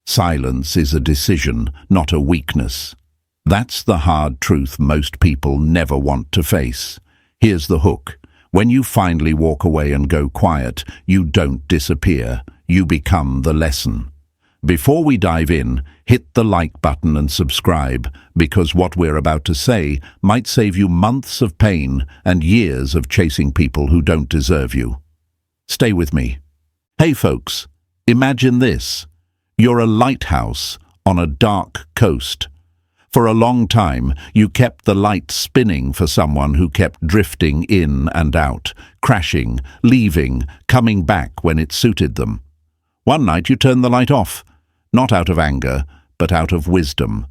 Silence is a decision, not a weakness. That's the hard truth most people never want to face. Here's the hook. When you finally walk away and go quiet, you don't disappear. You become the lesson. Before we dive in, hit the like button and subscribe, because what we're about to say might save you months of pain and years of chasing people who don't deserve you. Stay with me. Hey folks, imagine this. You're a lighthouse on a dark coast. For a long time, you kept the light spinning for someone who kept drifting in and out, crashing, leaving, coming back when it suited them. One night you turned the light off, not out of anger, but out of wisdom.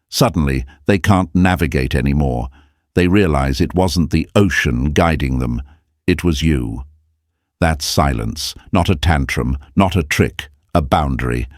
Suddenly, they can't navigate anymore. They realize it wasn't the ocean guiding them. It was you. That's silence, not a tantrum, not a trick, a boundary.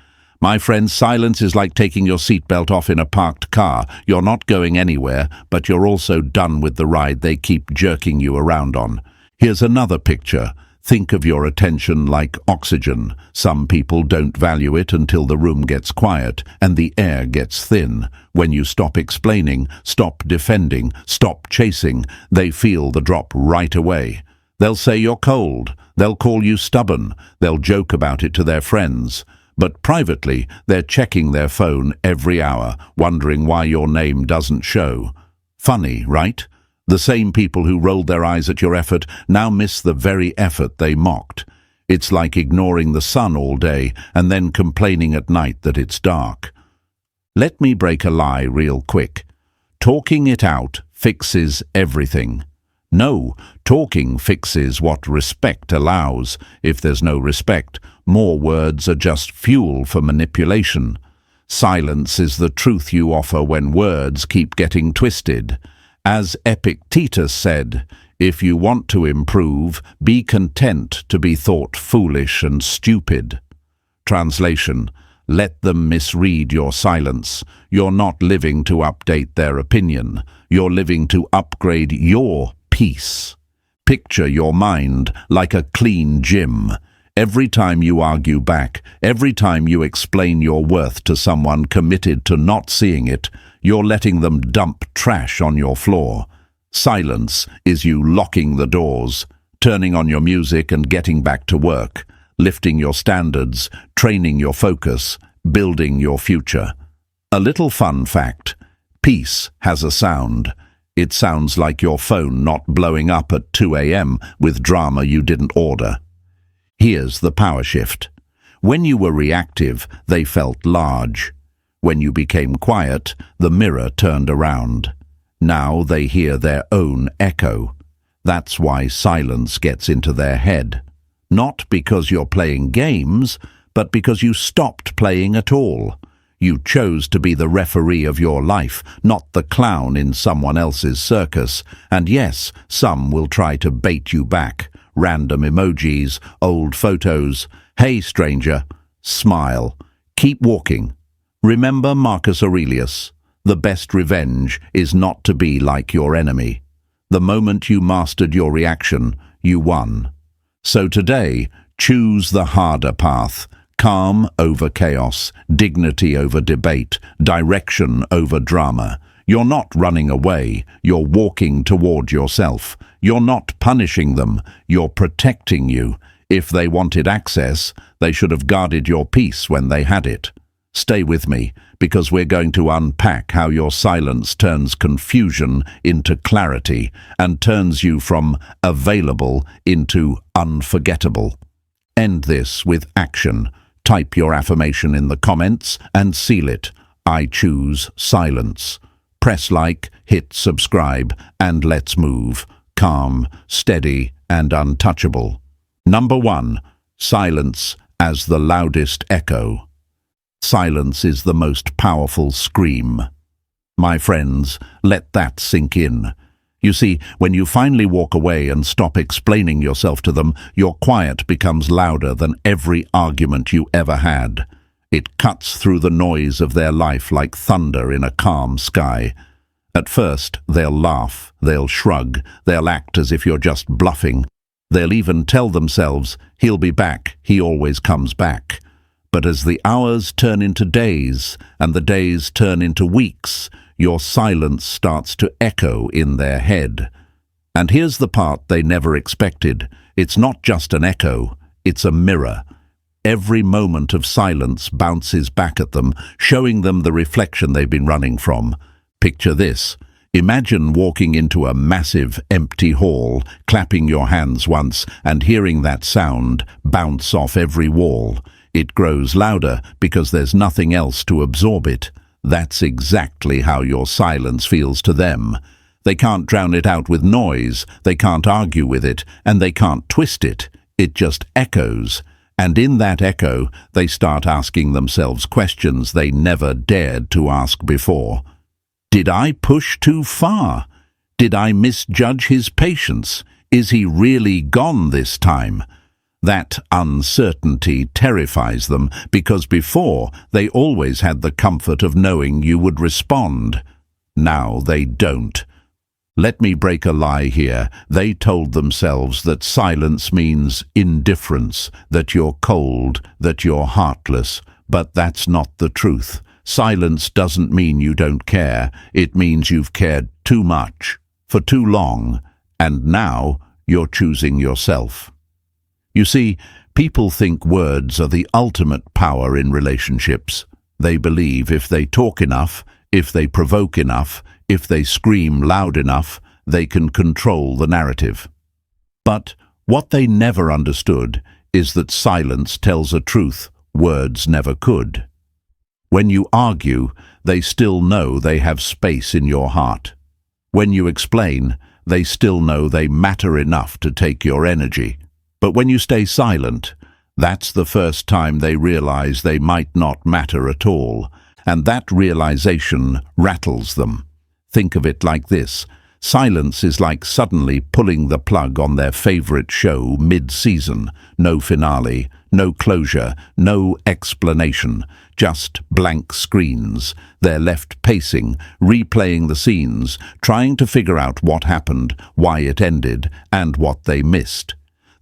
My friend, silence is like taking your seatbelt off in a parked car. You're not going anywhere, but you're also done with the ride they keep jerking you around on. Here's another picture. Think of your attention like oxygen. Some people don't value it until the room gets quiet and the air gets thin. When you stop explaining, stop defending, stop chasing, they feel the drop right away. They'll say you're cold. They'll call you stubborn. They'll joke about it to their friends. But privately, they're checking their phone every hour, wondering why your name doesn't show. Funny, right? The same people who rolled their eyes at your effort now miss the very effort they mocked. It's like ignoring the sun all day and then complaining at night that it's dark. Let me break a lie real quick. Talking it out fixes everything. No, talking fixes what respect allows. If there's no respect, more words are just fuel for manipulation. Silence is the truth you offer when words keep getting twisted. As Epictetus said, if you want to improve, be content to be thought foolish and stupid. Translation: let them misread your silence. You're not living to update their opinion. You're living to upgrade your peace. Picture your mind like a clean gym. Every time you argue back, every time you explain your worth to someone committed to not seeing it, you're letting them dump trash on your floor. Silence is you locking the doors, turning on your music and getting back to work, lifting your standards, training your focus, building your future. A little fun fact: peace has a sound. It sounds like your phone not blowing up at 2 a.m. with drama you didn't order. Here's the power shift. When you were reactive, they felt large. When you became quiet, the mirror turned around. Now they hear their own echo. That's why silence gets into their head. Not because you're playing games, but because you stopped playing at all. You chose to be the referee of your life, not the clown in someone else's circus. And yes, some will try to bait you back. Random emojis, old photos. Hey, stranger. Smile. Keep walking. Remember Marcus Aurelius. The best revenge is not to be like your enemy. The moment you mastered your reaction, you won. So today, choose the harder path. Calm over chaos, dignity over debate, direction over drama. You're not running away, you're walking toward yourself. You're not punishing them, you're protecting you. If they wanted access, they should have guarded your peace when they had it. Stay with me, because we're going to unpack how your silence turns confusion into clarity and turns you from available into unforgettable. End this with action. Type your affirmation in the comments and seal it. I choose silence. Press like, hit subscribe, and let's move. Calm, steady, and untouchable. Number 1. Silence as the loudest echo. Silence is the most powerful scream. My friends, let that sink in. You see, when you finally walk away and stop explaining yourself to them, your quiet becomes louder than every argument you ever had. It cuts through the noise of their life like thunder in a calm sky. At first, they'll laugh, they'll shrug, they'll act as if you're just bluffing. They'll even tell themselves, he'll be back, he always comes back. But as the hours turn into days and the days turn into weeks, your silence starts to echo in their head. And here's the part they never expected. It's not just an echo, it's a mirror. Every moment of silence bounces back at them, showing them the reflection they've been running from. Picture this. Imagine walking into a massive, empty hall, clapping your hands once, and hearing that sound bounce off every wall. It grows louder because there's nothing else to absorb it. That's exactly how your silence feels to them. They can't drown it out with noise, they can't argue with it, and they can't twist it. It just echoes. And in that echo, they start asking themselves questions they never dared to ask before. Did I push too far? Did I misjudge his patience? Is he really gone this time? That uncertainty terrifies them because before they always had the comfort of knowing you would respond. Now they don't. Let me break a lie here. They told themselves that silence means indifference, that you're cold, that you're heartless. But that's not the truth. Silence doesn't mean you don't care. It means you've cared too much, for too long, and now you're choosing yourself. You see, people think words are the ultimate power in relationships. They believe if they talk enough, if they provoke enough, if they scream loud enough, they can control the narrative. But what they never understood is that silence tells a truth words never could. When you argue, they still know they have space in your heart. When you explain, they still know they matter enough to take your energy. But when you stay silent, that's the first time they realize they might not matter at all, and that realization rattles them. Think of it like this. Silence is like suddenly pulling the plug on their favorite show mid-season. No finale, no closure, no explanation, just blank screens. They're left pacing, replaying the scenes, trying to figure out what happened, why it ended, and what they missed.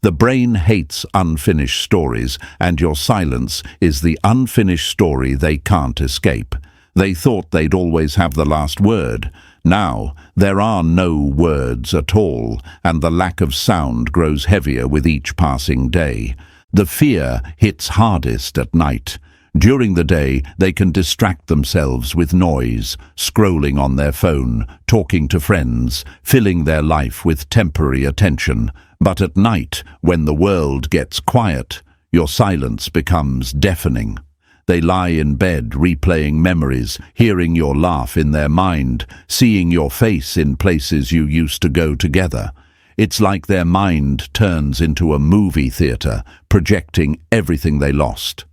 The brain hates unfinished stories, and your silence is the unfinished story they can't escape. They thought they'd always have the last word. Now, there are no words at all, and the lack of sound grows heavier with each passing day. The fear hits hardest at night. During the day, they can distract themselves with noise, scrolling on their phone, talking to friends, filling their life with temporary attention. But at night, when the world gets quiet, your silence becomes deafening. They lie in bed replaying memories, hearing your laugh in their mind, seeing your face in places you used to go together. It's like their mind turns into a movie theater, projecting everything they lost.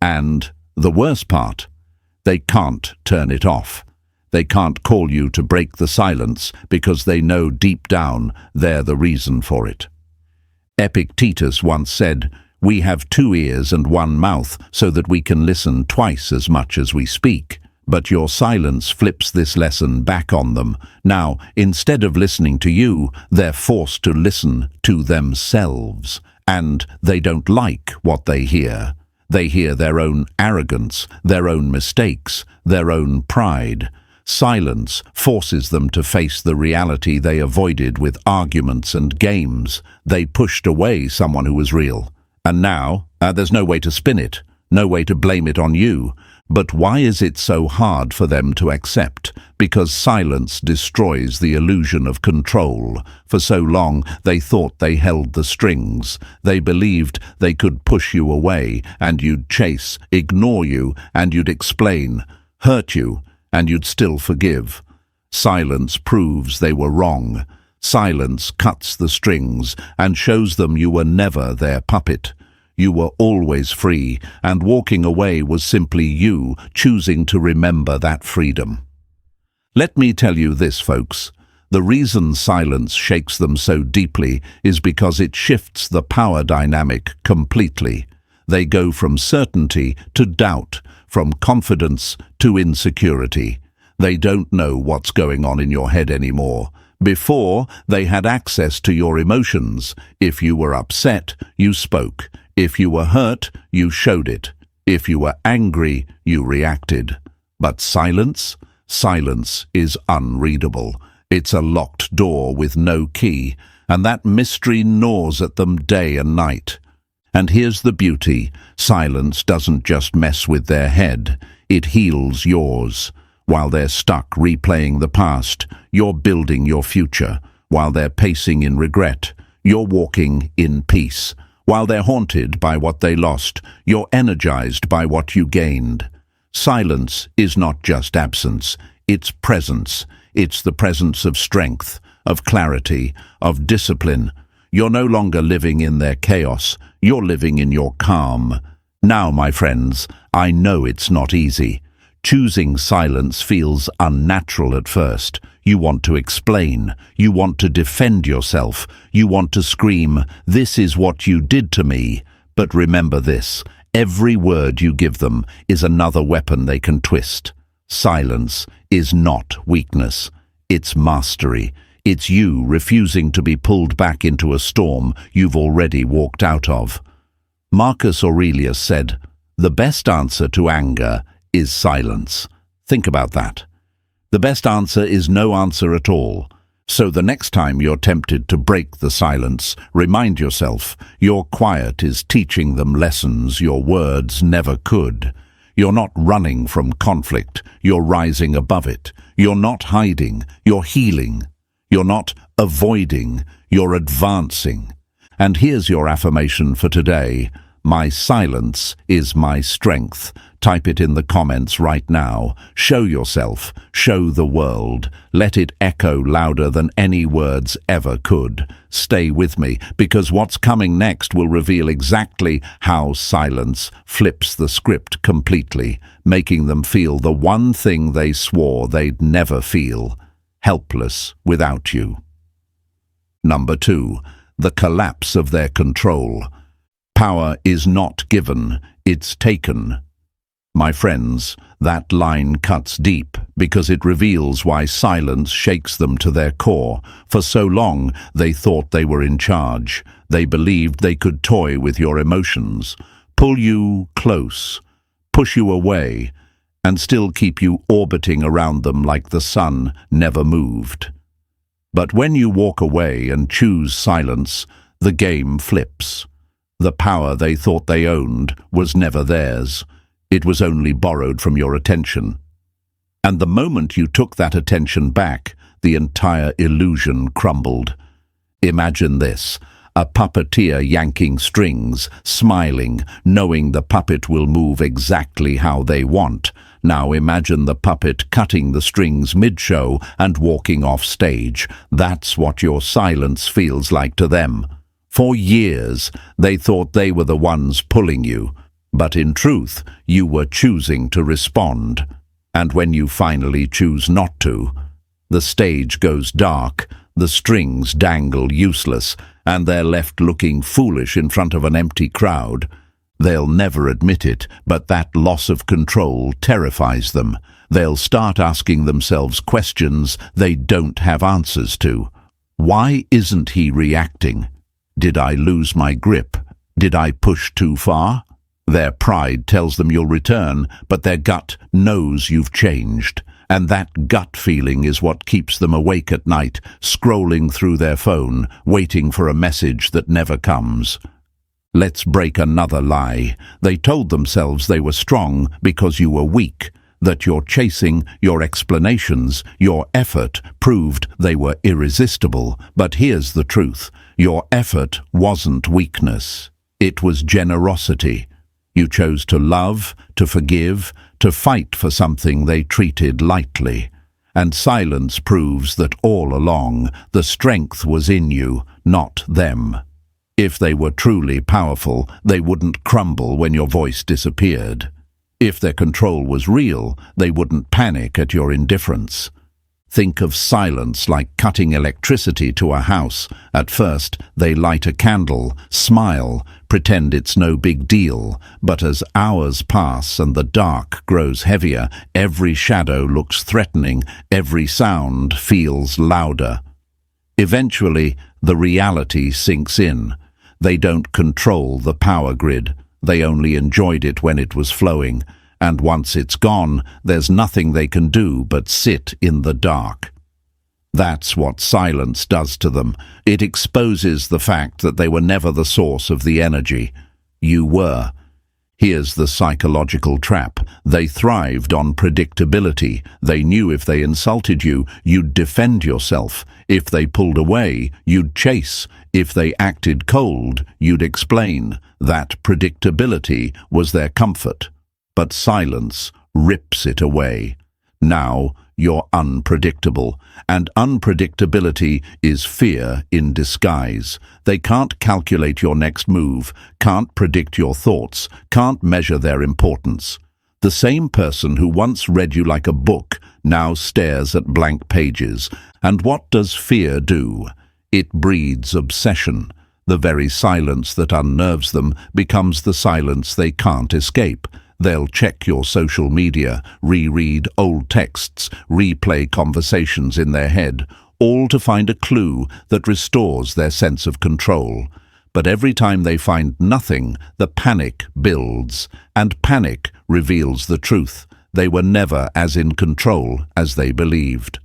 And the worst part, they can't turn it off. They can't call you to break the silence because they know deep down they're the reason for it. Epictetus once said, "We have 2 ears and 1 mouth so that we can listen twice as much as we speak." But your silence flips this lesson back on them. Now, instead of listening to you, they're forced to listen to themselves. And they don't like what they hear. They hear their own arrogance, their own mistakes, their own pride. Silence forces them to face the reality they avoided with arguments and games. They pushed away someone who was real. And now, there's no way to spin it, no way to blame it on you. But why is it so hard for them to accept? Because silence destroys the illusion of control. For so long, they thought they held the strings. They believed they could push you away, and you'd chase, ignore you, and you'd explain, hurt you, and you'd still forgive. Silence proves they were wrong. Silence cuts the strings and shows them you were never their puppet. You were always free, and walking away was simply you choosing to remember that freedom. Let me tell you this, folks. The reason silence shakes them so deeply is because it shifts the power dynamic completely. They go from certainty to doubt, from confidence to insecurity. They don't know what's going on in your head anymore. Before, they had access to your emotions. If you were upset, you spoke. If you were hurt, you showed it. If you were angry, you reacted. But silence? Silence is unreadable. It's a locked door with no key, and that mystery gnaws at them day and night. And here's the beauty. Silence doesn't just mess with their head, it heals yours. While they're stuck replaying the past, you're building your future. While they're pacing in regret, you're walking in peace. While they're haunted by what they lost, you're energized by what you gained. Silence is not just absence, it's presence. It's the presence of strength, of clarity, of discipline. You're no longer living in their chaos, you're living in your calm. Now, my friends, I know it's not easy. Choosing silence feels unnatural at first. You want to explain. You want to defend yourself. You want to scream, "This is what you did to me." But remember this, every word you give them is another weapon they can twist. Silence is not weakness. It's mastery. It's you refusing to be pulled back into a storm you've already walked out of. Marcus Aurelius said, "The best answer to anger is silence." Think about that. The best answer is no answer at all. So the next time you're tempted to break the silence, remind yourself your quiet is teaching them lessons your words never could. You're not running from conflict, you're rising above it. You're not hiding, you're healing. You're not avoiding, you're advancing. And here's your affirmation for today. My silence is my strength. Type it in the comments right now. Show yourself, show the world. Let it echo louder than any words ever could. Stay with me, because what's coming next will reveal exactly how silence flips the script completely, making them feel the one thing they swore they'd never feel: helpless without you. Number 2, the collapse of their control. Power is not given, it's taken. My friends, that line cuts deep because it reveals why silence shakes them to their core. For so long, they thought they were in charge. They believed they could toy with your emotions, pull you close, push you away, and still keep you orbiting around them like the sun never moved. But when you walk away and choose silence, the game flips. The power they thought they owned was never theirs. It was only borrowed from your attention. And the moment you took that attention back, the entire illusion crumbled. Imagine this: a puppeteer yanking strings, smiling, knowing the puppet will move exactly how they want. Now imagine the puppet cutting the strings mid-show and walking off stage. That's what your silence feels like to them. For years, they thought they were the ones pulling you. But in truth, you were choosing to respond. And when you finally choose not to, the stage goes dark, the strings dangle useless, and they're left looking foolish in front of an empty crowd. They'll never admit it, but that loss of control terrifies them. They'll start asking themselves questions they don't have answers to. Why isn't he reacting? Did I lose my grip? Did I push too far? Their pride tells them you'll return, but their gut knows you've changed. And that gut feeling is what keeps them awake at night, scrolling through their phone, waiting for a message that never comes. Let's break another lie. They told themselves they were strong because you were weak, that your chasing, your explanations, your effort proved they were irresistible. But here's the truth. Your effort wasn't weakness. It was generosity. You chose to love, to forgive, to fight for something they treated lightly. And silence proves that all along, the strength was in you, not them. If they were truly powerful, they wouldn't crumble when your voice disappeared. If their control was real, they wouldn't panic at your indifference. Think of silence like cutting electricity to a house. At first, they light a candle, smile, pretend it's no big deal. But as hours pass and the dark grows heavier, every shadow looks threatening, every sound feels louder. Eventually, the reality sinks in. They don't control the power grid. They only enjoyed it when it was flowing, and once it's gone, there's nothing they can do but sit in the dark. That's what silence does to them. It exposes the fact that they were never the source of the energy. You were. Here's the psychological trap. They thrived on predictability. They knew if they insulted you, you'd defend yourself. If they pulled away, you'd chase. If they acted cold, you'd explain. That predictability was their comfort. But silence rips it away. Now you're unpredictable, and unpredictability is fear in disguise. They can't calculate your next move, can't predict your thoughts, can't measure their importance. The same person who once read you like a book now stares at blank pages. And what does fear do? It breeds obsession. The very silence that unnerves them becomes the silence they can't escape. They'll check your social media, reread old texts, replay conversations in their head, all to find a clue that restores their sense of control. But every time they find nothing, the panic builds, and panic reveals the truth. They were never as in control as they believed.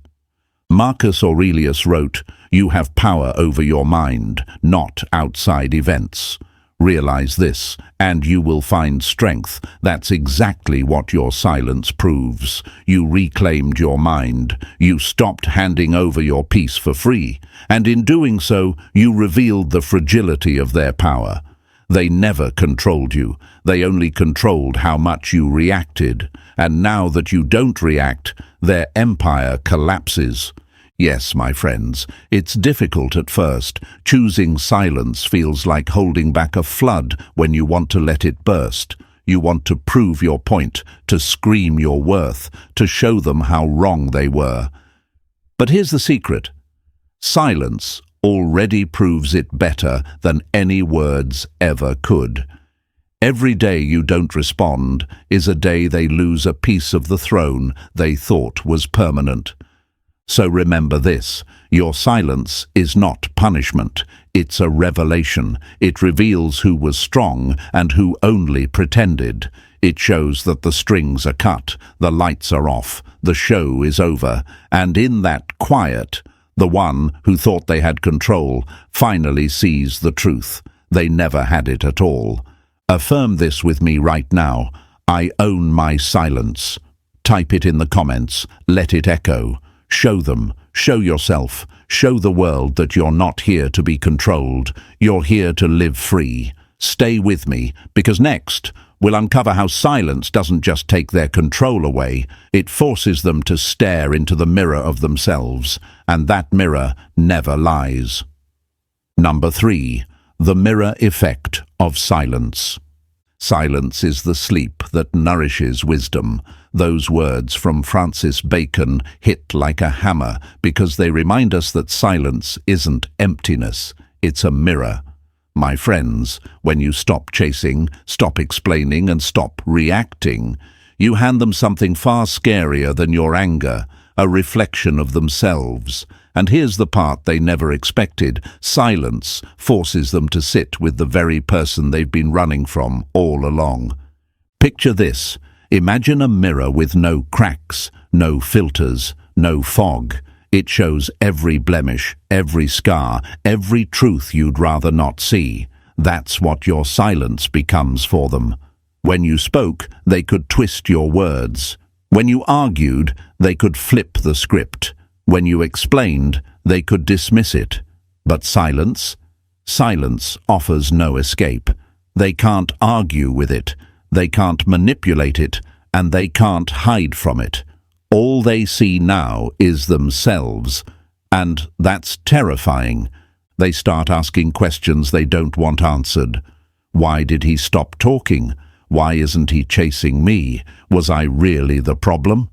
Marcus Aurelius wrote, "You have power over your mind, not outside events. Realize this, and you will find strength." That's exactly what your silence proves. You reclaimed your mind. You stopped handing over your peace for free. And in doing so, you revealed the fragility of their power. They never controlled you. They only controlled how much you reacted. And now that you don't react, their empire collapses. Yes, my friends, it's difficult at first. Choosing silence feels like holding back a flood when you want to let it burst. You want to prove your point, to scream your worth, to show them how wrong they were. But here's the secret. Silence already proves it better than any words ever could. Every day you don't respond is a day they lose a piece of the throne they thought was permanent. So remember this, your silence is not punishment, it's a revelation. It reveals who was strong and who only pretended. It shows that the strings are cut, the lights are off, the show is over, and in that quiet, the one who thought they had control finally sees the truth. They never had it at all. Affirm this with me right now. I own my silence. Type it in the comments, let it echo. Show them, show yourself, show the world that you're not here to be controlled. You're here to live free. Stay with me, because next we'll uncover how silence doesn't just take their control away, it forces them to stare into the mirror of themselves, and that mirror never lies. Number 3. The mirror effect of silence. Silence is the sleep that nourishes wisdom. Those words from Francis Bacon hit like a hammer because they remind us that silence isn't emptiness, it's a mirror. My friends, when you stop chasing, stop explaining, and stop reacting, you hand them something far scarier than your anger, a reflection of themselves. And here's the part they never expected. Silence forces them to sit with the very person they've been running from all along. Picture this. Imagine a mirror with no cracks, no filters, no fog. It shows every blemish, every scar, every truth you'd rather not see. That's what your silence becomes for them. When you spoke, they could twist your words. When you argued, they could flip the script. When you explained, they could dismiss it. But silence? Silence offers no escape. They can't argue with it. They can't manipulate it, and they can't hide from it. All they see now is themselves, and that's terrifying. They start asking questions they don't want answered. Why did he stop talking? Why isn't he chasing me? Was I really the problem?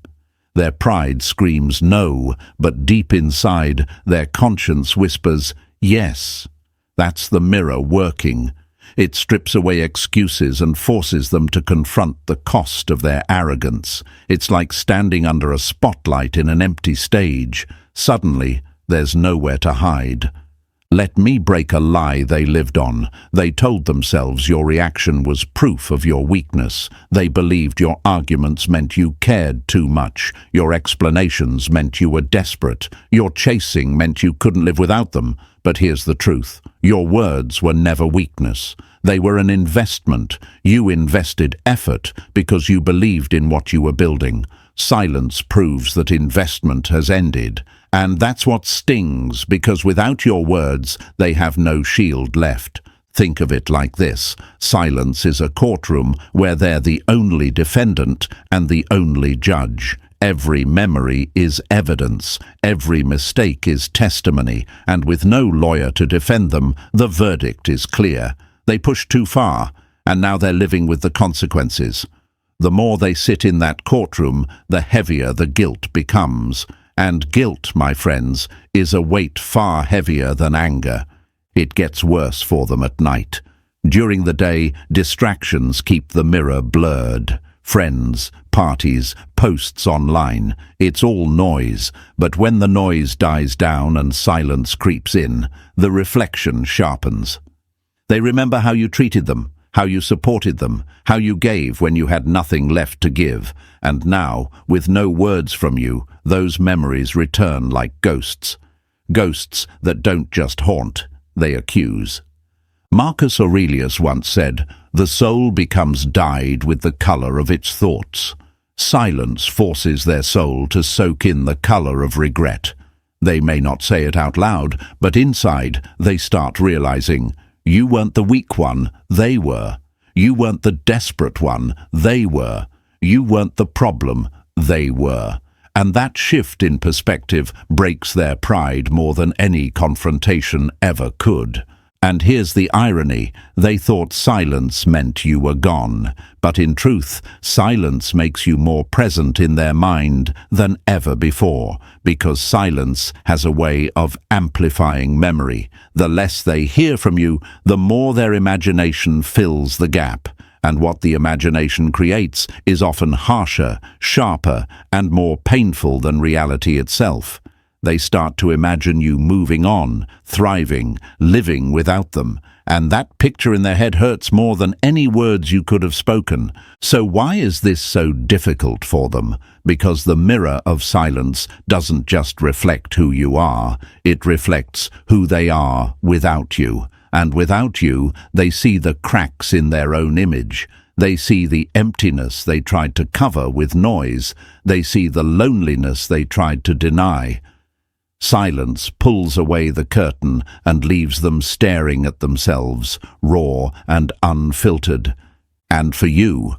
Their pride screams no, but deep inside, their conscience whispers yes. That's the mirror working. It strips away excuses and forces them to confront the cost of their arrogance. It's like standing under a spotlight in an empty stage. Suddenly, there's nowhere to hide. Let me break a lie they lived on. They told themselves your reaction was proof of your weakness. They believed your arguments meant you cared too much. Your explanations meant you were desperate. Your chasing meant you couldn't live without them. But here's the truth. Your words were never weakness. They were an investment. You invested effort because you believed in what you were building. Silence proves that investment has ended. And that's what stings, because without your words, they have no shield left. Think of it like this. Silence is a courtroom where they're the only defendant and the only judge. Every memory is evidence. Every mistake is testimony. And with no lawyer to defend them, the verdict is clear. They pushed too far, and now they're living with the consequences. The more they sit in that courtroom, the heavier the guilt becomes. And guilt, my friends, is a weight far heavier than anger. It gets worse for them at night. During the day, distractions keep the mirror blurred. Friends, parties, posts online. It's all noise, but when the noise dies down and silence creeps in, the reflection sharpens. They remember how you treated them, how you supported them, how you gave when you had nothing left to give. And now, with no words from you, those memories return like ghosts. Ghosts that don't just haunt, they accuse. Marcus Aurelius once said, "The soul becomes dyed with the color of its thoughts." Silence forces their soul to soak in the color of regret. They may not say it out loud, but inside they start realizing, you weren't the weak one, they were. You weren't the desperate one, they were. You weren't the problem, they were. And that shift in perspective breaks their pride more than any confrontation ever could. And here's the irony. They thought silence meant you were gone. But in truth, silence makes you more present in their mind than ever before, because silence has a way of amplifying memory. The less they hear from you, the more their imagination fills the gap. And what the imagination creates is often harsher, sharper, and more painful than reality itself. They start to imagine you moving on, thriving, living without them. And that picture in their head hurts more than any words you could have spoken. So why is this so difficult for them? Because the mirror of silence doesn't just reflect who you are, it reflects who they are without you. And without you, they see the cracks in their own image. They see the emptiness they tried to cover with noise. They see the loneliness they tried to deny. Silence pulls away the curtain and leaves them staring at themselves, raw and unfiltered. And for you,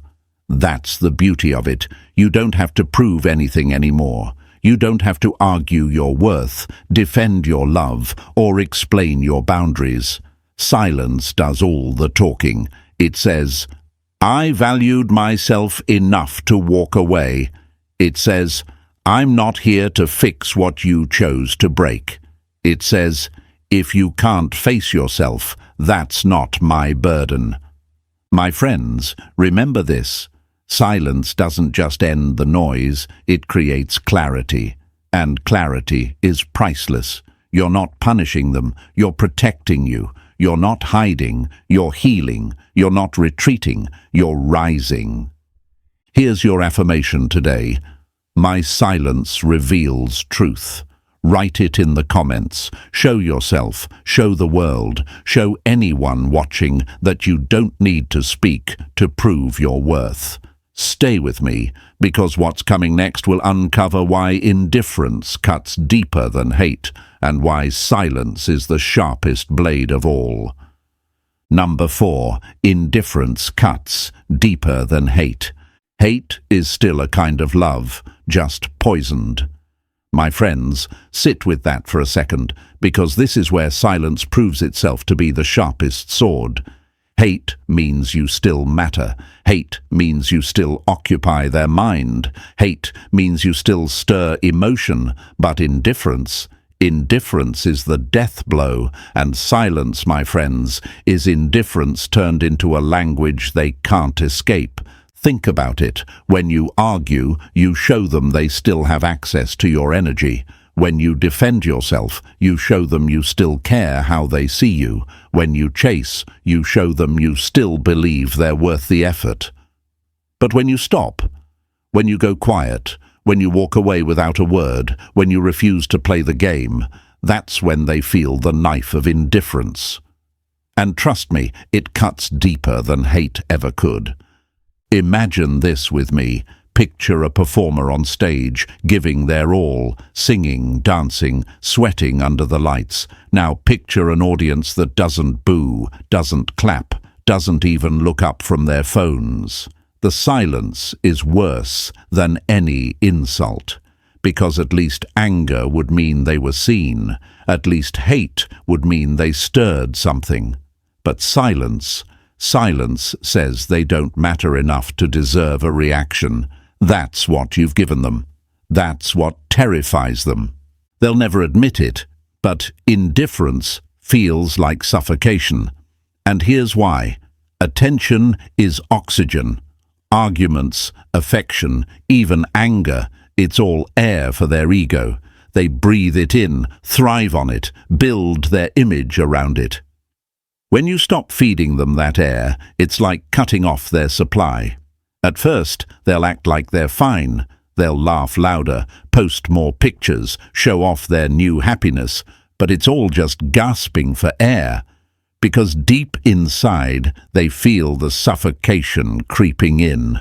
that's the beauty of it. You don't have to prove anything anymore. You don't have to argue your worth, defend your love, or explain your boundaries. Silence does all the talking. It says, "I valued myself enough to walk away." It says, "I'm not here to fix what you chose to break." It says, "If you can't face yourself, that's not my burden." My friends, remember this. Silence doesn't just end the noise, it creates clarity. And clarity is priceless. You're not punishing them, you're protecting you. You're not hiding, you're healing. You're not retreating, you're rising. Here's your affirmation today. My silence reveals truth. Write it in the comments. Show yourself, show the world, show anyone watching that you don't need to speak to prove your worth. Stay with me, because what's coming next will uncover why indifference cuts deeper than hate, and why silence is the sharpest blade of all. Number 4, indifference cuts deeper than hate. Hate is still a kind of love, just poisoned. My friends, sit with that for a second, because this is where silence proves itself to be the sharpest sword. Hate means you still matter. Hate means you still occupy their mind. Hate means you still stir emotion. But indifference is the death blow. And silence, my friends, is indifference turned into a language they can't escape. Think about it. When you argue, you show them they still have access to your energy. When you defend yourself, you show them you still care how they see you. When you chase, you show them you still believe they're worth the effort. But when you stop, when you go quiet, when you walk away without a word, when you refuse to play the game, that's when they feel the knife of indifference. And trust me, it cuts deeper than hate ever could. Imagine this with me. Picture a performer on stage, giving their all, singing, dancing, sweating under the lights. Now picture an audience that doesn't boo, doesn't clap, doesn't even look up from their phones. The silence is worse than any insult, because at least anger would mean they were seen, at least hate would mean they stirred something. But silence says they don't matter enough to deserve a reaction. That's what you've given them. That's what terrifies them. They'll never admit it, but indifference feels like suffocation. And here's why. Attention is oxygen. Arguments, affection, even anger, it's all air for their ego. They breathe it in, thrive on it, build their image around it. When you stop feeding them that air, it's like cutting off their supply. At first, they'll act like they're fine. They'll laugh louder, post more pictures, show off their new happiness, but it's all just gasping for air. Because deep inside, they feel the suffocation creeping in.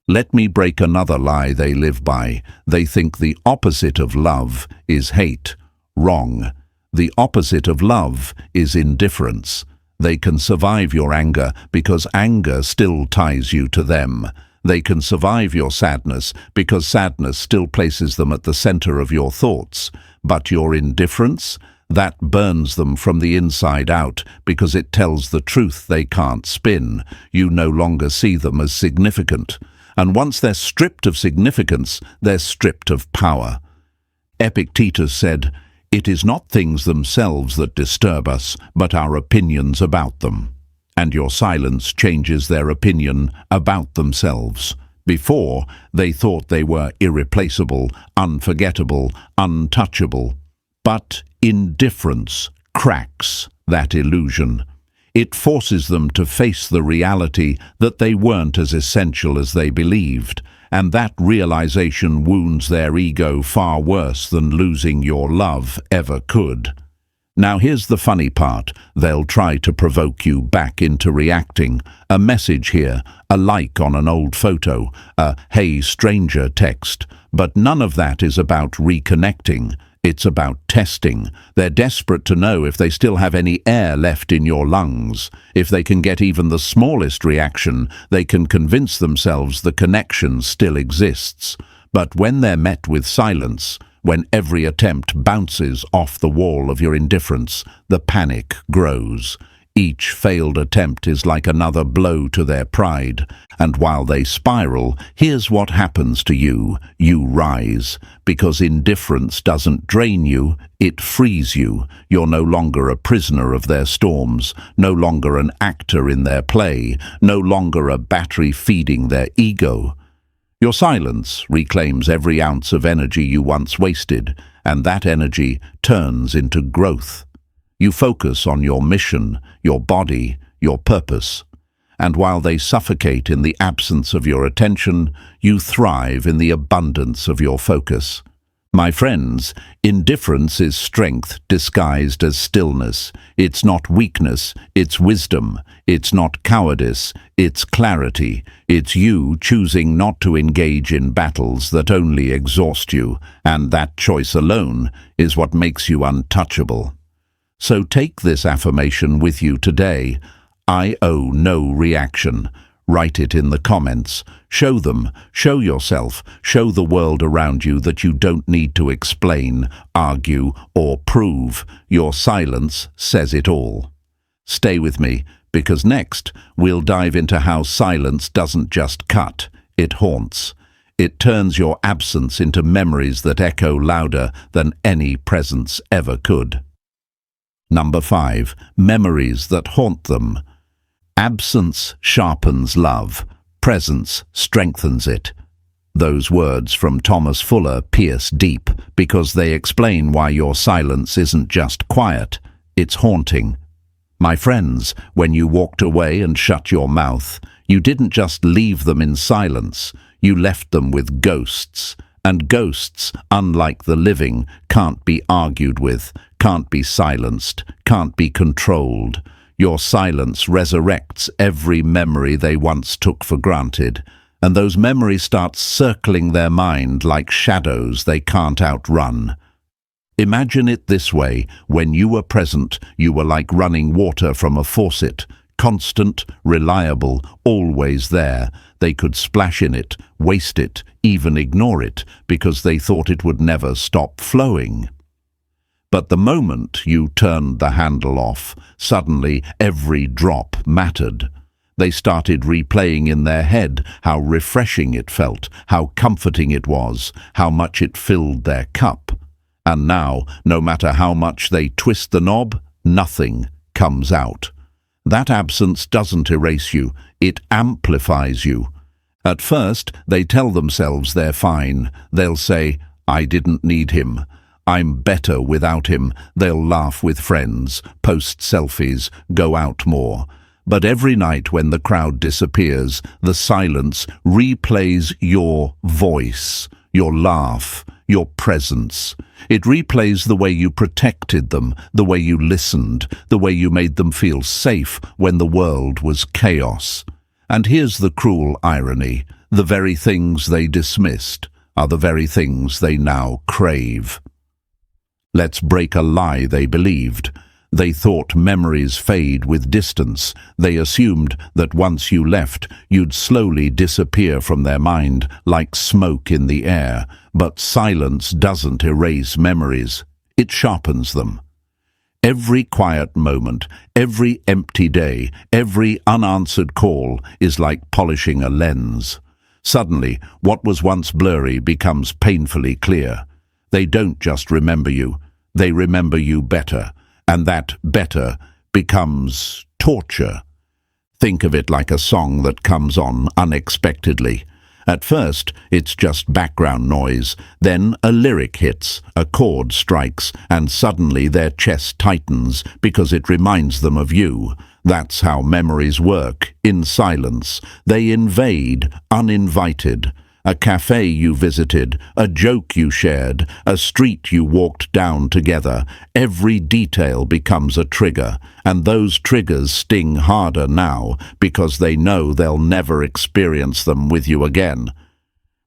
Let me break another lie they live by. They think the opposite of love is hate. Wrong. The opposite of love is indifference. They can survive your anger because anger still ties you to them. They can survive your sadness because sadness still places them at the center of your thoughts. But your indifference, that burns them from the inside out because it tells the truth they can't spin. You no longer see them as significant. And once they're stripped of significance, they're stripped of power. Epictetus said, "It is not things themselves that disturb us, but our opinions about them." And your silence changes their opinion about themselves. Before, they thought they were irreplaceable, unforgettable, untouchable. But indifference cracks that illusion. It forces them to face the reality that they weren't as essential as they believed, and that realization wounds their ego far worse than losing your love ever could. Now here's the funny part. They'll try to provoke you back into reacting. A message here, a like on an old photo, a "hey stranger" text. But none of that is about reconnecting. It's about testing. They're desperate to know if they still have any air left in your lungs. If they can get even the smallest reaction, they can convince themselves the connection still exists. But when they're met with silence, when every attempt bounces off the wall of your indifference, the panic grows. Each failed attempt is like another blow to their pride. And while they spiral, here's what happens to you. You rise. Because indifference doesn't drain you, it frees you. You're no longer a prisoner of their storms, no longer an actor in their play, no longer a battery feeding their ego. Your silence reclaims every ounce of energy you once wasted, and that energy turns into growth. You focus on your mission, your body, your purpose. And while they suffocate in the absence of your attention, you thrive in the abundance of your focus. My friends, indifference is strength disguised as stillness. It's not weakness, it's wisdom. It's not cowardice, it's clarity. It's you choosing not to engage in battles that only exhaust you, and that choice alone is what makes you untouchable. So take this affirmation with you today. I owe no reaction. Write it in the comments. Show them, show yourself, show the world around you that you don't need to explain, argue, or prove. Your silence says it all. Stay with me, because next we'll dive into how silence doesn't just cut, it haunts. It turns your absence into memories that echo louder than any presence ever could. Number 5. Memories that haunt them. Absence sharpens love. Presence strengthens it. Those words from Thomas Fuller pierce deep because they explain why your silence isn't just quiet, it's haunting. My friends, when you walked away and shut your mouth, you didn't just leave them in silence, you left them with ghosts. And ghosts, unlike the living, can't be argued with, can't be silenced, can't be controlled. Your silence resurrects every memory they once took for granted, and those memories start circling their mind like shadows they can't outrun. Imagine it this way: when you were present, you were like running water from a faucet, constant, reliable, always there. They could splash in it, waste it, even ignore it, because they thought it would never stop flowing. But the moment you turned the handle off, suddenly every drop mattered. They started replaying in their head how refreshing it felt, how comforting it was, how much it filled their cup. And now, no matter how much they twist the knob, nothing comes out. That absence doesn't erase you, it amplifies you. At first, they tell themselves they're fine. They'll say, "I didn't need him. I'm better without him." They'll laugh with friends, post selfies, go out more. But every night when the crowd disappears, the silence replays your voice, your laugh, your presence. It replays the way you protected them, the way you listened, the way you made them feel safe when the world was chaos. And here's the cruel irony: the very things they dismissed are the very things they now crave. Let's break a lie they believed. They thought memories fade with distance. They assumed that once you left, you'd slowly disappear from their mind like smoke in the air. But silence doesn't erase memories. It sharpens them. Every quiet moment, every empty day, every unanswered call is like polishing a lens. Suddenly, what was once blurry becomes painfully clear. They don't just remember you, they remember you better. And that better becomes torture. Think of it like a song that comes on unexpectedly. At first, it's just background noise. Then a lyric hits, a chord strikes, and suddenly their chest tightens because it reminds them of you. That's how memories work, in silence. They invade, uninvited. A cafe you visited, a joke you shared, a street you walked down together. Every detail becomes a trigger, and those triggers sting harder now because they know they'll never experience them with you again.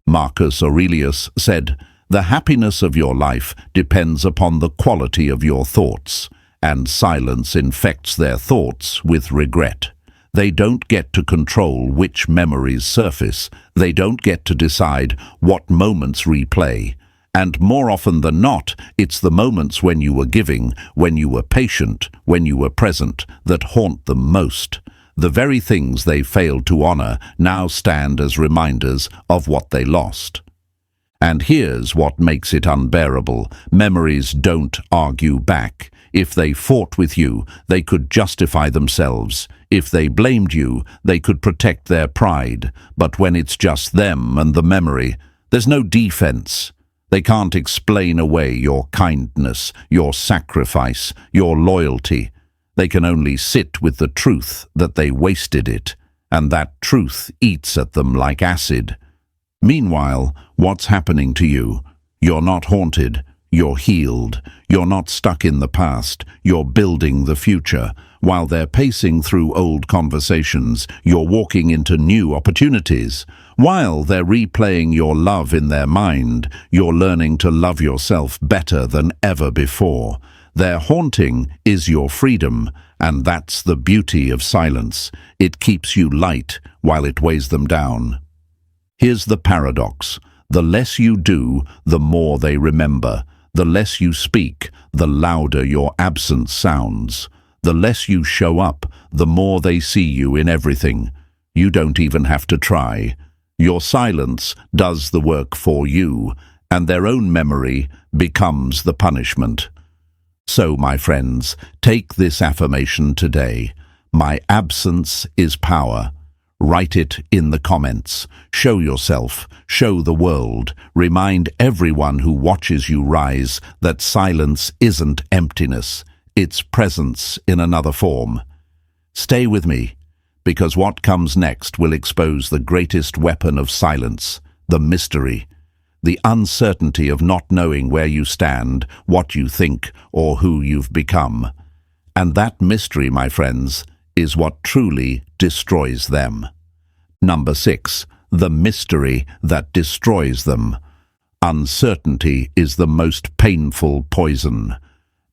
Marcus Aurelius said, "The happiness of your life depends upon the quality of your thoughts, and silence infects their thoughts with regret." They don't get to control which memories surface. They don't get to decide what moments replay. And more often than not, it's the moments when you were giving, when you were patient, when you were present, that haunt them most. The very things they failed to honor now stand as reminders of what they lost. And here's what makes it unbearable: memories don't argue back. If they fought with you, they could justify themselves. If they blamed you, they could protect their pride. But when it's just them and the memory, there's no defense. They can't explain away your kindness, your sacrifice, your loyalty. They can only sit with the truth that they wasted it, and that truth eats at them like acid. Meanwhile, what's happening to you? You're not haunted. You're healed. You're not stuck in the past. You're building the future. While they're pacing through old conversations, you're walking into new opportunities. While they're replaying your love in their mind, you're learning to love yourself better than ever before. Their haunting is your freedom, and that's the beauty of silence. It keeps you light while it weighs them down. Here's the paradox. The less you do, the more they remember. The less you speak, the louder your absence sounds. The less you show up, the more they see you in everything. You don't even have to try. Your silence does the work for you, and their own memory becomes the punishment. So, my friends, take this affirmation today. My absence is power. Write it in the comments. Show yourself, show the world, remind everyone who watches you rise that silence isn't emptiness, it's presence in another form. Stay with me, because what comes next will expose the greatest weapon of silence, the mystery, the uncertainty of not knowing where you stand, what you think, or who you've become. And that mystery, my friends, is what truly destroys them. Number 6. The mystery that destroys them. Uncertainty is the most painful poison.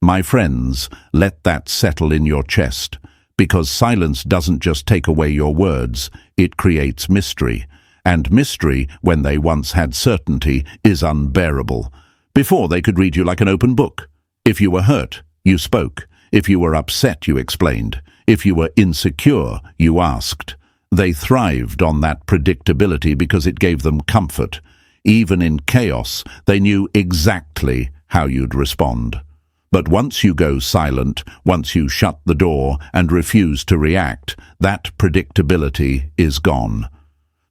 My friends, let that settle in your chest, because silence doesn't just take away your words, it creates mystery. And mystery, when they once had certainty, is unbearable. Before, they could read you like an open book. If you were hurt, you spoke. If you were upset, you explained. If you were insecure, you asked. They thrived on that predictability because it gave them comfort. Even in chaos, they knew exactly how you'd respond. But once you go silent, once you shut the door and refuse to react, that predictability is gone.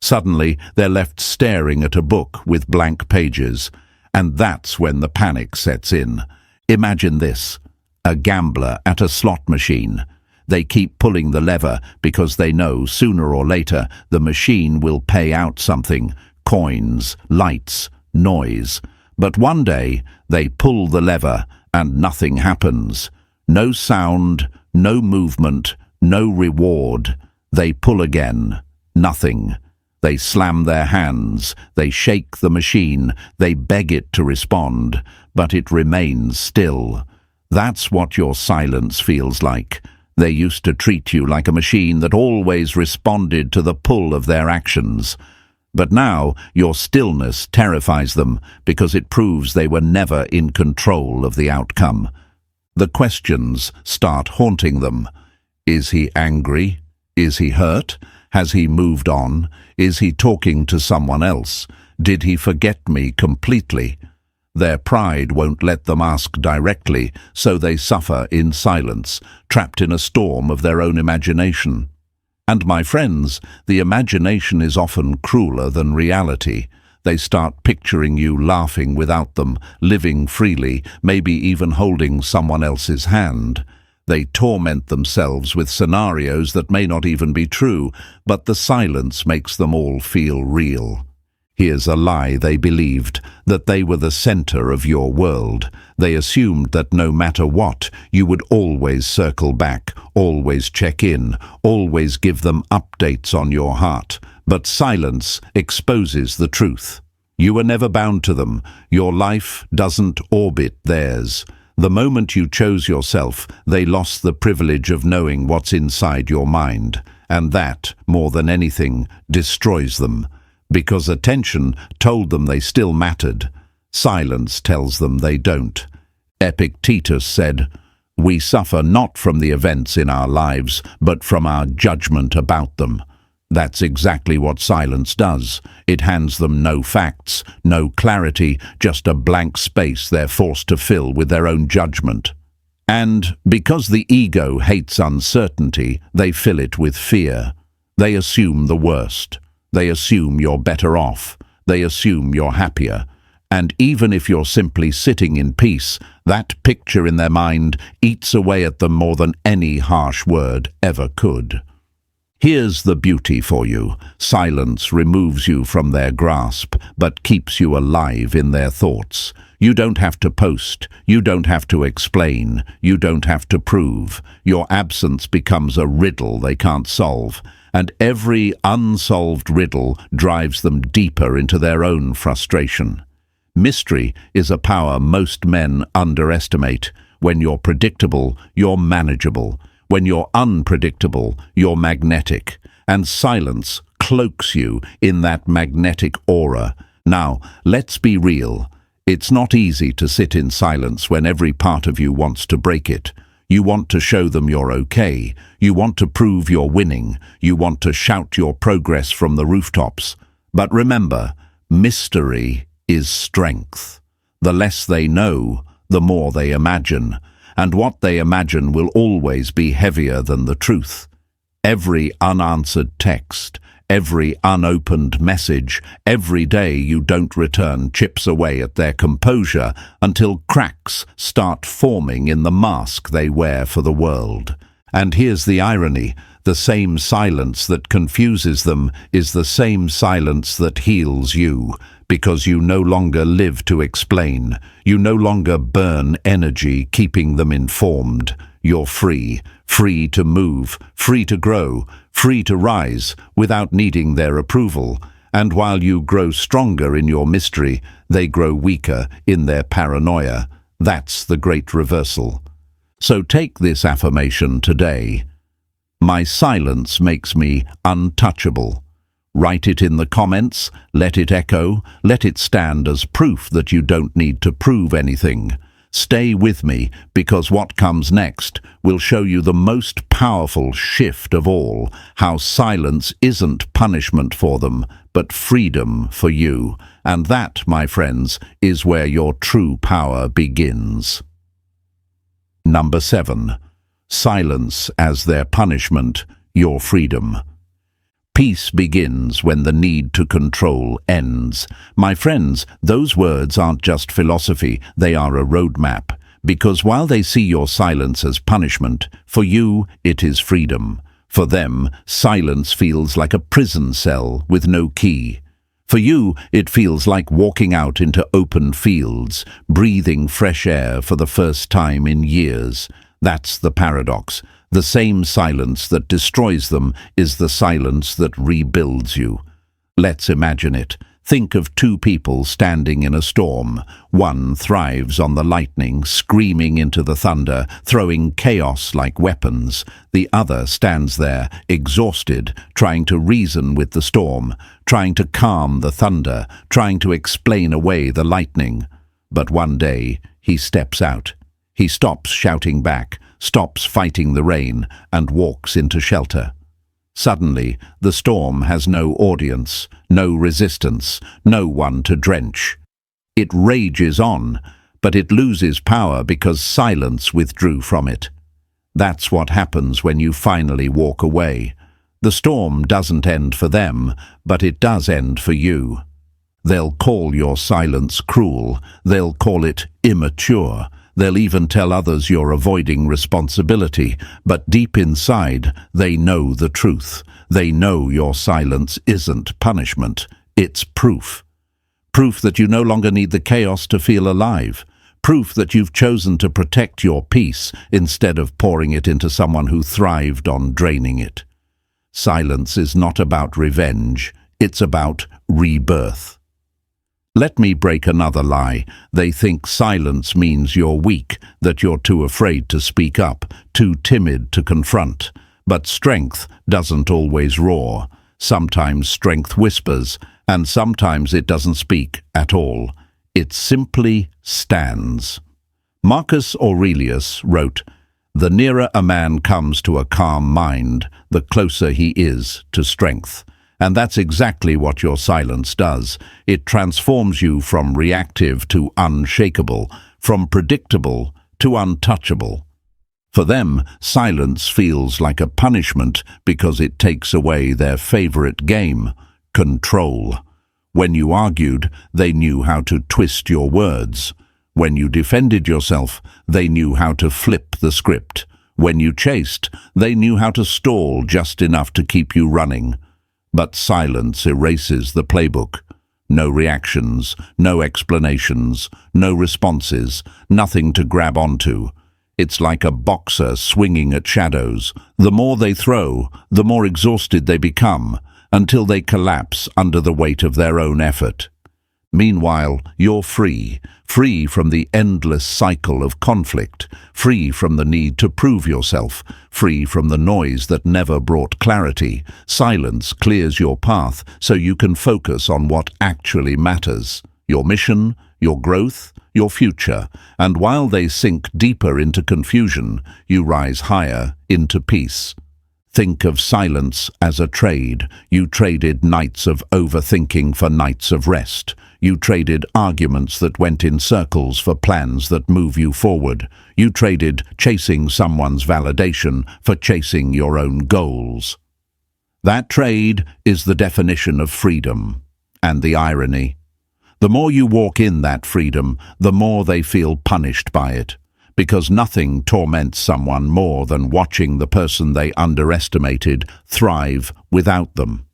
Suddenly, they're left staring at a book with blank pages, and that's when the panic sets in. Imagine this: a gambler at a slot machine. They keep pulling the lever because they know sooner or later the machine will pay out something: coins, lights, noise. But one day they pull the lever and nothing happens. No sound, no movement, no reward. They pull again. Nothing. They slam their hands, they shake the machine, they beg it to respond, but it remains still. That's what your silence feels like. They used to treat you like a machine that always responded to the pull of their actions. But now your stillness terrifies them because it proves they were never in control of the outcome. The questions start haunting them. Is he angry? Is he hurt? Has he moved on? Is he talking to someone else? Did he forget me completely? Their pride won't let them ask directly, so they suffer in silence, trapped in a storm of their own imagination. And my friends, the imagination is often crueler than reality. They start picturing you laughing without them, living freely, maybe even holding someone else's hand. They torment themselves with scenarios that may not even be true, but the silence makes them all feel real. Here's a lie they believed: that they were the center of your world. They assumed that no matter what, you would always circle back, always check in, always give them updates on your heart. But silence exposes the truth. You were never bound to them. Your life doesn't orbit theirs. The moment you chose yourself, they lost the privilege of knowing what's inside your mind. And that, more than anything, destroys them. Because attention told them they still mattered. Silence tells them they don't. Epictetus said, "We suffer not from the events in our lives, but from our judgment about them." That's exactly what silence does. It hands them no facts, no clarity, just a blank space they're forced to fill with their own judgment. And because the ego hates uncertainty, they fill it with fear. They assume the worst. They assume you're better off. They assume you're happier. And even if you're simply sitting in peace, that picture in their mind eats away at them more than any harsh word ever could. Here's the beauty for you. Silence removes you from their grasp, but keeps you alive in their thoughts. You don't have to post. You don't have to explain. You don't have to prove. Your absence becomes a riddle they can't solve. And every unsolved riddle drives them deeper into their own frustration. Mystery is a power most men underestimate. When you're predictable, you're manageable. When you're unpredictable, you're magnetic. And silence cloaks you in that magnetic aura. Now, let's be real. It's not easy to sit in silence when every part of you wants to break it. You want to show them you're okay. You want to prove you're winning. You want to shout your progress from the rooftops. But remember, mystery is strength. The less they know, the more they imagine. And what they imagine will always be heavier than the truth. Every unanswered text, every unopened message, every day you don't return chips away at their composure until cracks start forming in the mask they wear for the world. And here's the irony. The same silence that confuses them is the same silence that heals you, because you no longer live to explain. You no longer burn energy keeping them informed. You're free, free to move, free to grow, free to rise without needing their approval. And while you grow stronger in your mystery, they grow weaker in their paranoia. That's the great reversal. So take this affirmation today. My silence makes me untouchable. Write it in the comments, let it echo, let it stand as proof that you don't need to prove anything. Stay with me, because what comes next will show you the most powerful shift of all, how silence isn't punishment for them, but freedom for you. And that, my friends, is where your true power begins. Number 7. Silence as their punishment, your freedom. Peace begins when the need to control ends. My friends, those words aren't just philosophy, they are a roadmap. Because while they see your silence as punishment, for you it is freedom. For them, silence feels like a prison cell with no key. For you, it feels like walking out into open fields, breathing fresh air for the first time in years. That's the paradox. The same silence that destroys them is the silence that rebuilds you. Let's imagine it. Think of two people standing in a storm. One thrives on the lightning, screaming into the thunder, throwing chaos like weapons. The other stands there, exhausted, trying to reason with the storm, trying to calm the thunder, trying to explain away the lightning. But one day, he steps out. He stops shouting back, stops fighting the rain, and walks into shelter. Suddenly, the storm has no audience, no resistance, no one to drench. It rages on, but it loses power because silence withdrew from it. That's what happens when you finally walk away. The storm doesn't end for them, but it does end for you. They'll call your silence cruel. They'll call it immature. They'll even tell others you're avoiding responsibility, but deep inside, they know the truth. They know your silence isn't punishment, it's proof. Proof that you no longer need the chaos to feel alive. Proof that you've chosen to protect your peace instead of pouring it into someone who thrived on draining it. Silence is not about revenge, it's about rebirth. Let me break another lie. They think silence means you're weak, that you're too afraid to speak up, too timid to confront. But strength doesn't always roar. Sometimes strength whispers, and sometimes it doesn't speak at all. It simply stands. Marcus Aurelius wrote, "The nearer a man comes to a calm mind, the closer he is to strength." And that's exactly what your silence does. It transforms you from reactive to unshakable, from predictable to untouchable. For them, silence feels like a punishment because it takes away their favorite game, control. When you argued, they knew how to twist your words. When you defended yourself, they knew how to flip the script. When you chased, they knew how to stall just enough to keep you running. But silence erases the playbook. No reactions, no explanations, no responses, nothing to grab onto. It's like a boxer swinging at shadows. The more they throw, the more exhausted they become, until they collapse under the weight of their own effort. Meanwhile, you're free, free from the endless cycle of conflict, free from the need to prove yourself, free from the noise that never brought clarity. Silence clears your path so you can focus on what actually matters, your mission, your growth, your future. And while they sink deeper into confusion, you rise higher into peace. Think of silence as a trade. You traded nights of overthinking for nights of rest. You traded arguments that went in circles for plans that move you forward. You traded chasing someone's validation for chasing your own goals. That trade is the definition of freedom. And the irony. The more you walk in that freedom, the more they feel punished by it. Because nothing torments someone more than watching the person they underestimated thrive without them.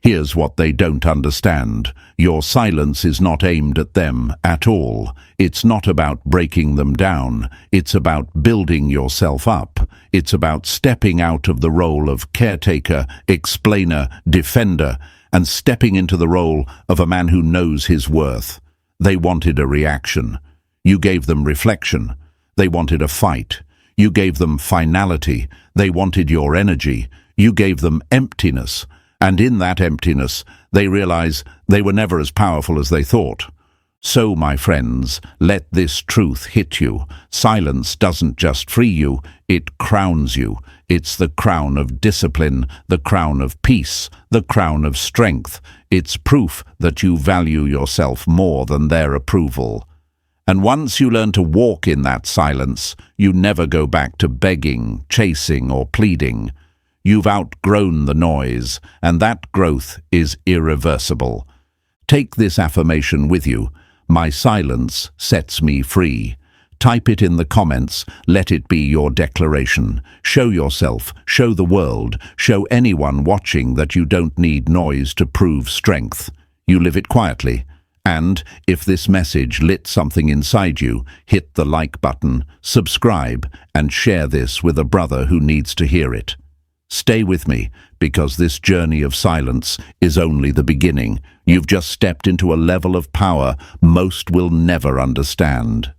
Here's what they don't understand. Your silence is not aimed at them at all. It's not about breaking them down. It's about building yourself up. It's about stepping out of the role of caretaker, explainer, defender, and stepping into the role of a man who knows his worth. They wanted a reaction. You gave them reflection. They wanted a fight. You gave them finality. They wanted your energy. You gave them emptiness. And in that emptiness, they realize they were never as powerful as they thought. So, my friends, let this truth hit you. Silence doesn't just free you, it crowns you. It's the crown of discipline, the crown of peace, the crown of strength. It's proof that you value yourself more than their approval. And once you learn to walk in that silence, you never go back to begging, chasing, or pleading. You've outgrown the noise, and that growth is irreversible. Take this affirmation with you. My silence sets me free. Type it in the comments. Let it be your declaration. Show yourself, show the world, show anyone watching that you don't need noise to prove strength. You live it quietly. And if this message lit something inside you, hit the like button, subscribe, and share this with a brother who needs to hear it. Stay with me, because this journey of silence is only the beginning. You've just stepped into a level of power most will never understand.